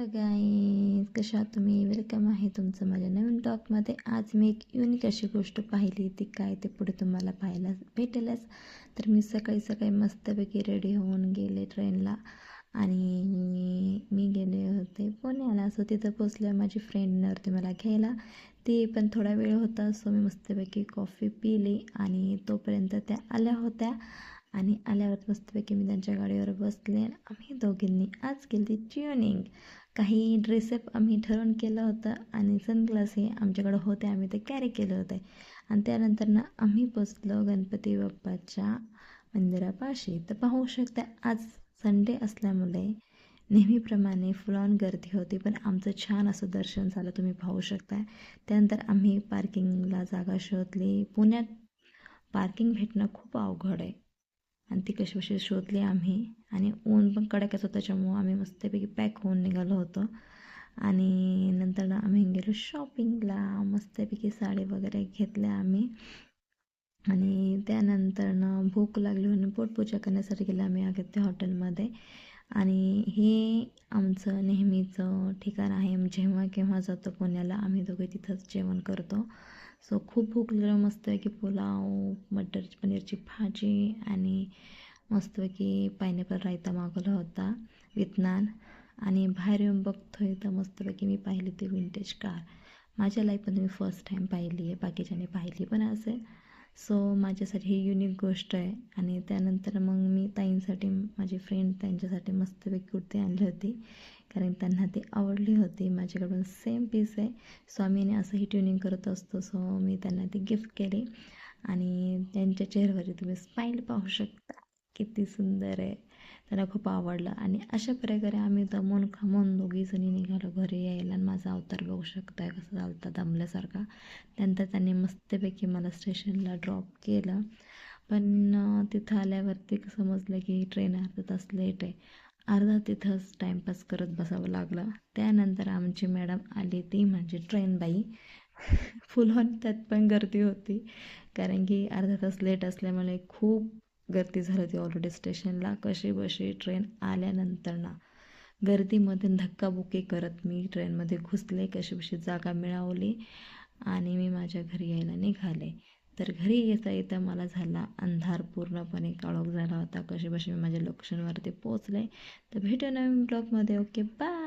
Guys, कशा आहात तुम्ही? वेलकम आहे तुमचं माझ्या नवीन ब्लॉगमध्ये. आज मी एक युनिक अशी गोष्ट पाहिली, ती काय ते पुढे तुम्हाला पाहायला भेटेलच. तर मी सकाळी सकाळी मस्तपैकी रेडी होऊन गेले ट्रेनला आणि मी गेले होते पुण्याला. सो तिथं पोचल्या माझी फ्रेंड होती मला घ्यायला. ती पण थोडा वेळ होता, सो मी मस्तपैकी कॉफी पिली आणि तोपर्यंत त्या आल्या होत्या. आणि आल्यावर मस्तपैकी मी त्यांच्या गाडीवर बसले. आम्ही दोघींनी आज केली ट्युनिंग. काही ड्रेसअप आम्ही ठरवून केलं होतं आणि सनग्लास हे आमच्याकडं होते, आम्ही ते कॅरी केले होते. आणि त्यानंतर ना आम्ही पोचलो गणपती बाप्पाच्या मंदिरापाशी. तर पाहू शकता, आज संडे असल्यामुळे नेहमीप्रमाणे फुल ऑन गर्दी होती, पण आमचं छान असं दर्शन झालं, तुम्ही पाहू शकता. त्यानंतर आम्ही पार्किंगला जागा शोधली. पुण्यात पार्किंग भेटणं खूप अवघड आहे आणि ती कशी शोधली आम्ही. आणि ऊन पण कडकच होतं, त्याच्यामुळं आम्ही मस्तपैकी पॅक होऊन निघालो होतो. आणि नंतर आम्ही गेलो शॉपिंगला. मस्तपैकी साडी वगैरे घेतल्या आम्ही. आणि त्यानंतर भूक लागली म्हणून पोटपूजा करण्यासाठी गेलो आम्ही अगत्य हॉटेलमध्ये. आणि हे आमचं नेहमीचं ठिकाण आहे. जेव्हा केव्हा जातो पुण्याला, आम्ही दोघे तिथंच जेवण करतो. सो खूप भूक लागली. मस्तपैकी पुलाव, मटर पनीरची भाजी आणि मस्तपैकी पायनॅपल रायता मागवला होता विथ नान. आणि बाहेर येऊन बघतो तर मस्तपैकी मी पाहिली ती विंटेज कार. माझ्या लाईफमध्ये मी फर्स्ट टाईम पाहिली आहे, बाकीच्याने पाहिली पण असेल. सो माझ्यासाठी ही युनिक गोष्ट आहे. आणि त्यानंतर मग मी ताईंसाठी, माझी फ्रेंड त्यांच्यासाठी मस्तपैकी कुर्ती आणली होती, कारण त्यांना ती आवडली होती. माझ्याकडून सेम पीस आहे. सो आम्ही असंही ट्युनिंग करत असतो. सो मी त्यांना ती गिफ्ट केली आणि त्यांच्या चेहऱ्यावरती तुम्ही स्माईल पाहू शकता, किती सुंदर आहे. त्यांना खूप आवडलं. आणि अशा प्रकारे आम्ही दमून खामून दोघीजणी निघालो घरी यायला. आणि माझा अवतार बघू शकता कसं चालतं दमल्यासारखा. त्यानंतर त्यांनी मस्तपैकी मला स्टेशनला ड्रॉप केलं. पण तिथं आल्यावरती समजलं की ट्रेन अर्धा तास लेट आहे. अर्धा तिथंच टाईमपास करत बसावं लागलं. त्यानंतर आमची मॅडम आली, ती म्हणजे ट्रेनबाई. फुल ऑन त्यात पण गर्दी होती, कारण की अर्धा तास लेट असल्यामुळे खूप गर्दी झाली होती ऑलरेडी स्टेशनला. कशीबशी ट्रेन आल्यानंतर गर्दीमध्ये धक्काबुक्की करत मी ट्रेनमध्ये घुसले. कशीबशी जागा मिळवली आणि मी माझ्या घरी यायला निघाले. तर घरी येता मला झाला अंधार, पूर्णपणे काळोख झाला होता. कशीबशी मी माझ्या लोकेशनवरती पोचले. तर भेटू नवीन ब्लॉगमध्ये. Okay, bye.